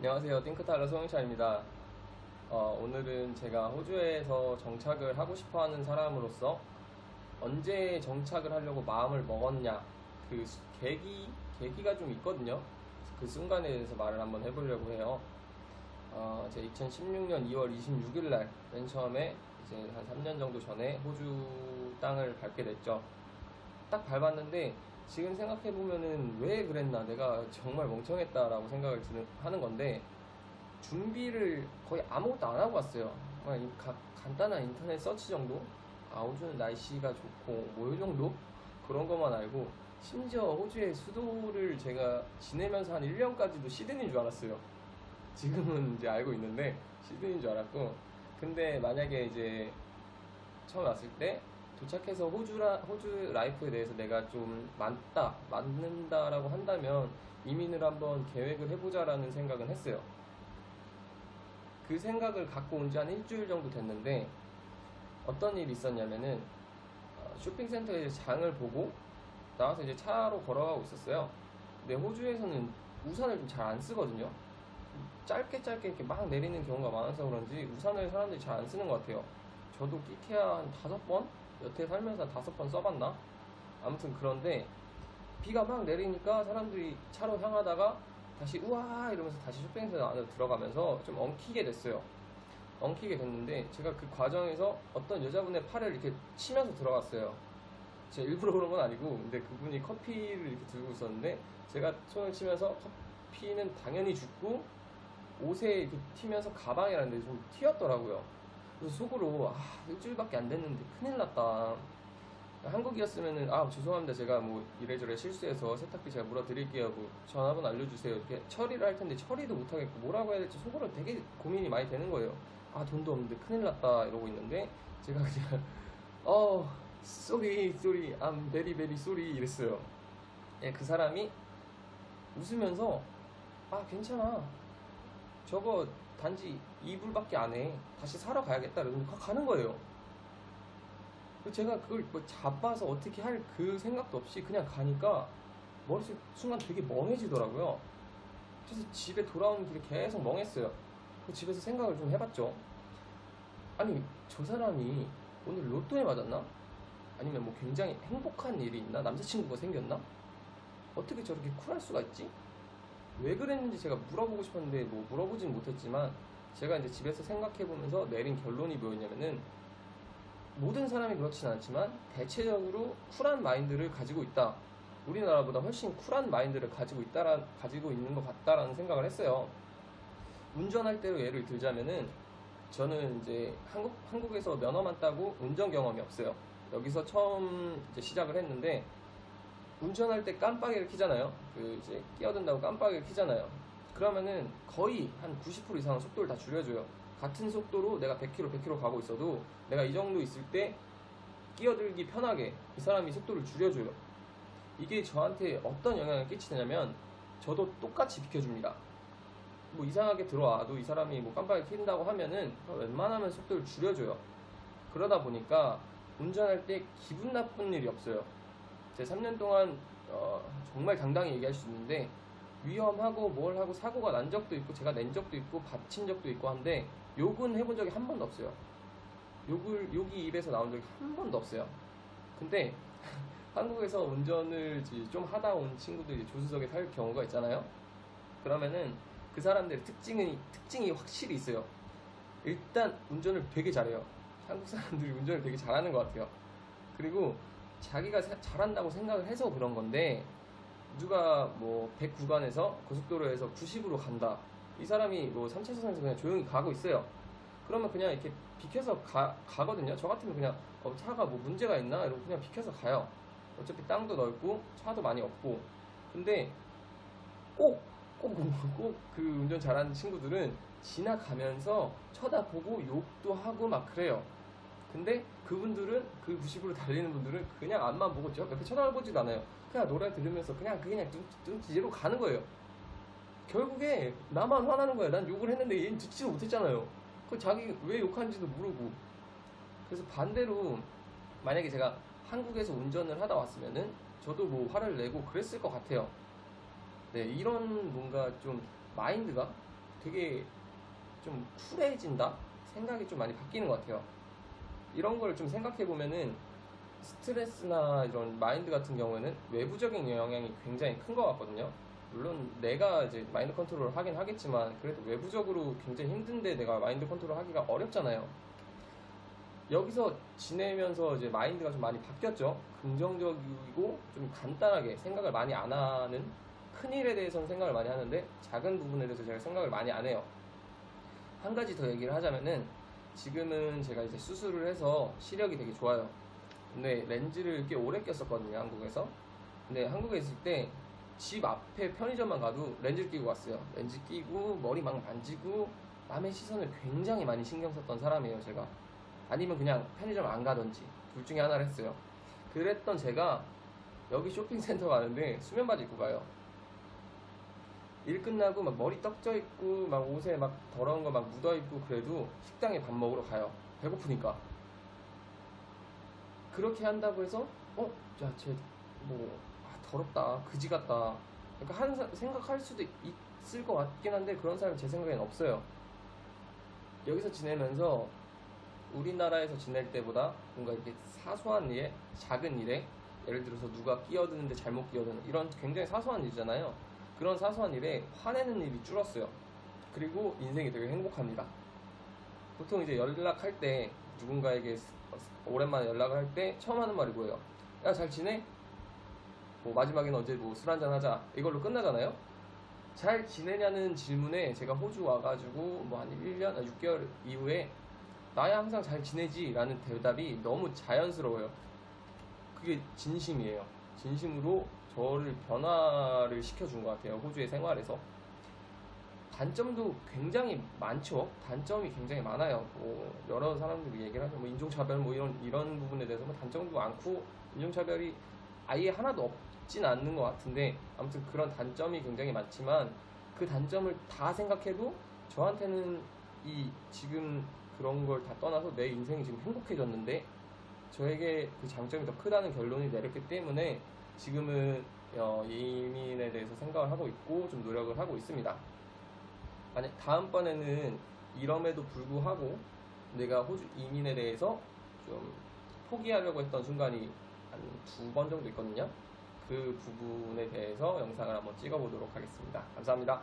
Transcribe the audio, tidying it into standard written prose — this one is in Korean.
안녕하세요. 띵크탈러 송영찬입니다. 오늘은 제가 호주에서 정착을 하고 싶어 하는 사람으로서 언제 정착을 하려고 마음을 먹었냐, 그 계기가 좀 있거든요. 그 순간에 대해서 말을 한번 해보려고 해요. 제가 2016년 2월 26일 날 맨 처음에 이제 한 3년 정도 전에 호주 땅을 밟게 됐죠. 딱 밟았는데 지금 생각해보면은 왜 그랬나, 내가 정말 멍청했다라고 생각을 하는 건데, 준비를 거의 아무것도 안 하고 왔어요. 그냥 간단한 인터넷 서치 정도? 호주는 날씨가 좋고 뭐 이 정도? 그런 것만 알고, 심지어 호주의 수도를 제가 지내면서 한 1년까지도 시드니인 줄 알았어요. 지금은 이제 알고 있는데 시드니인 줄 알았고, 근데 만약에 이제 처음 왔을 때 도착해서 호주 라이프에 대해서 내가 좀 맞는다라고 한다면 이민을 한번 계획을 해보자라는 생각은 했어요. 그 생각을 갖고 온 지 한 일주일 정도 됐는데, 어떤 일이 있었냐면은 쇼핑센터에 장을 보고 나와서 이제 차로 걸어가고 있었어요. 근데 호주에서는 우산을 좀 잘 안 쓰거든요. 짧게 이렇게 막 내리는 경우가 많아서 그런지 우산을 사람들이 잘 안 쓰는 것 같아요. 저도 끼케야 한 5번? 여태 살면서 한 5번 써봤나? 아무튼 그런데 비가 막 내리니까 사람들이 차로 향하다가 다시 우와 이러면서 다시 쇼핑센터 안으로 들어가면서 좀 엉키게 됐어요. 엉키게 됐는데 제가 그 과정에서 어떤 여자분의 팔을 이렇게 치면서 들어갔어요. 제가 일부러 그런 건 아니고, 근데 그분이 커피를 이렇게 들고 있었는데 제가 손을 치면서 커피는 당연히 죽고 옷에 이렇게 튀면서 가방이라는 데 좀 튀었더라고요. 그래서 속으로 일주일밖에 안 됐는데 큰일 났다. 한국이었으면은 죄송합니다, 제가 뭐 이래저래 실수해서 세탁비 제가 물어드릴게요, 뭐 전화번호 알려주세요 이렇게 처리를 할 텐데, 처리도 못하겠고 뭐라고 해야 될지 속으로 되게 고민이 많이 되는 거예요. 돈도 없는데 큰일 났다 이러고 있는데 제가 그냥 sorry I'm very very sorry 이랬어요. 예, 그 사람이 웃으면서 괜찮아, 저거 단지 2불밖에 안 해, 다시 사러 가야겠다 이러면서 가는 거예요. 제가 그걸 뭐 잡아서 어떻게 할 그 생각도 없이 그냥 가니까 머릿속 순간 되게 멍해지더라고요. 그래서 집에 돌아오는 길에 계속 멍했어요. 집에서 생각을 좀 해봤죠. 아니, 저 사람이 오늘 로또에 맞았나? 아니면 뭐 굉장히 행복한 일이 있나? 남자친구가 생겼나? 어떻게 저렇게 쿨할 수가 있지? 왜 그랬는지 제가 물어보고 싶었는데 뭐 물어보진 못했지만, 제가 이제 집에서 생각해보면서 내린 결론이 뭐였냐면은, 모든 사람이 그렇진 않지만 대체적으로 쿨한 마인드를 가지고 있다. 우리나라보다 훨씬 쿨한 마인드를 가지고 있는 것 같다라는 생각을 했어요. 운전할 때로 예를 들자면은, 저는 이제 한국에서 면허만 따고 운전 경험이 없어요. 여기서 처음 이제 시작을 했는데, 운전할 때 깜빡이를 켜잖아요. 이제 끼어든다고 깜빡이를 켜잖아요. 그러면은 거의 한 90% 이상은 속도를 다 줄여줘요. 같은 속도로 내가 100km 가고 있어도 내가 이 정도 있을 때 끼어들기 편하게 이 사람이 속도를 줄여줘요. 이게 저한테 어떤 영향을 끼치냐면, 저도 똑같이 비켜줍니다. 뭐 이상하게 들어와도 이 사람이 뭐 깜빡이 켜진다고 하면은 웬만하면 속도를 줄여줘요. 그러다 보니까 운전할 때 기분 나쁜 일이 없어요. 제가 3년 동안 정말 당당히 얘기할 수 있는데, 위험하고 뭘 하고 사고가 난 적도 있고 제가 낸 적도 있고 다친 적도 있고 한데, 욕은 해본 적이 한 번도 없어요. 욕이 입에서 나온 적이 한 번도 없어요. 근데 한국에서 운전을 좀 하다 온 친구들이 조수석에 탈 경우가 있잖아요. 그러면은 그 사람들의 특징이 확실히 있어요. 일단 운전을 되게 잘해요. 한국 사람들이 운전을 되게 잘하는 것 같아요. 그리고 자기가 잘한다고 생각을 해서 그런 건데, 누가 뭐 100 구간에서 고속도로에서 90으로 간다. 이 사람이 뭐 3차선에서 그냥 조용히 가고 있어요. 그러면 그냥 이렇게 비켜서 가거든요. 저 같으면 그냥 차가 뭐 문제가 있나? 이러고 그냥 비켜서 가요. 어차피 땅도 넓고 차도 많이 없고. 근데 꼭 그 운전 잘하는 친구들은 지나가면서 쳐다보고 욕도 하고 막 그래요. 근데 그분들은, 그 90으로 달리는 분들은 그냥 앞만 보고 옆에 쳐다보지도 않아요. 그냥 노래 들으면서 그냥 눈치로 가는 거예요. 결국에 나만 화나는 거야. 난 욕을 했는데 얘는 듣지도 못했잖아요. 자기 왜 욕하는지도 모르고. 그래서 반대로 만약에 제가 한국에서 운전을 하다 왔으면은 저도 뭐 화를 내고 그랬을 것 같아요. 네, 이런 뭔가 좀 마인드가 되게 좀 쿨해진다? 생각이 좀 많이 바뀌는 것 같아요. 이런 걸 좀 생각해 보면은 스트레스나 이런 마인드 같은 경우에는 외부적인 영향이 굉장히 큰 것 같거든요. 물론 내가 이제 마인드 컨트롤을 하긴 하겠지만 그래도 외부적으로 굉장히 힘든데 내가 마인드 컨트롤 하기가 어렵잖아요. 여기서 지내면서 이제 마인드가 좀 많이 바뀌었죠. 긍정적이고 좀 간단하게 생각을 많이 안 하는, 큰 일에 대해서는 생각을 많이 하는데 작은 부분에 대해서 제가 생각을 많이 안 해요. 한 가지 더 얘기를 하자면은 지금은 제가 이제 수술을 해서 시력이 되게 좋아요. 근데 렌즈를 꽤 오래 꼈었거든요, 한국에서. 근데 한국에 있을 때 집 앞에 편의점만 가도 렌즈를 끼고 왔어요. 렌즈 끼고 머리 막 만지고 남의 시선을 굉장히 많이 신경 썼던 사람이에요, 제가. 아니면 그냥 편의점 안 가던지 둘 중에 하나를 했어요. 그랬던 제가 여기 쇼핑센터 가는데 수면 바지 입고 가요. 일 끝나고 막 머리 떡져 있고 막 옷에 막 더러운 거 막 묻어 있고 그래도 식당에 밥 먹으러 가요. 배고프니까. 그렇게 한다고 해서 야, 더럽다, 그지 같다. 그러니까 생각할 수도 있을 것 같긴 한데 그런 사람이 제 생각엔 없어요. 여기서 지내면서 우리나라에서 지낼 때보다 뭔가 이렇게 사소한 일에, 작은 일에, 예를 들어서 누가 끼어드는데 잘못 끼어드는 이런 굉장히 사소한 일이잖아요. 그런 사소한 일에 화내는 일이 줄었어요. 그리고 인생이 되게 행복합니다. 보통 이제 연락할 때 누군가에게 오랜만에 연락을 할 때 처음 하는 말이 뭐예요? 야, 잘 지내? 뭐 마지막에는 언제 뭐 술 한잔 하자, 이걸로 끝나잖아요. 잘 지내냐는 질문에 제가 호주 와가지고 뭐 한 1년, 6개월 이후에 나야 항상 잘 지내지 라는 대답이 너무 자연스러워요. 그게 진심이에요. 진심으로 저를 변화를 시켜준 것 같아요, 호주의 생활에서. 단점도 굉장히 많죠. 단점이 굉장히 많아요. 뭐 여러 사람들이 얘기를 하죠. 뭐 인종차별 뭐 이런 부분에 대해서 뭐 단점도 많고, 인종차별이 아예 하나도 없진 않는 것 같은데, 아무튼 그런 단점이 굉장히 많지만 그 단점을 다 생각해도 저한테는 이 지금 그런 걸 다 떠나서 내 인생이 지금 행복해졌는데 저에게 그 장점이 더 크다는 결론이 내렸기 때문에 지금은 이민에 대해서 생각을 하고 있고 좀 노력을 하고 있습니다. 만약 다음번에는 이럼에도 불구하고 내가 호주 이민에 대해서 좀 포기하려고 했던 순간이 한 2번 정도 있거든요. 그 부분에 대해서 영상을 한번 찍어보도록 하겠습니다. 감사합니다.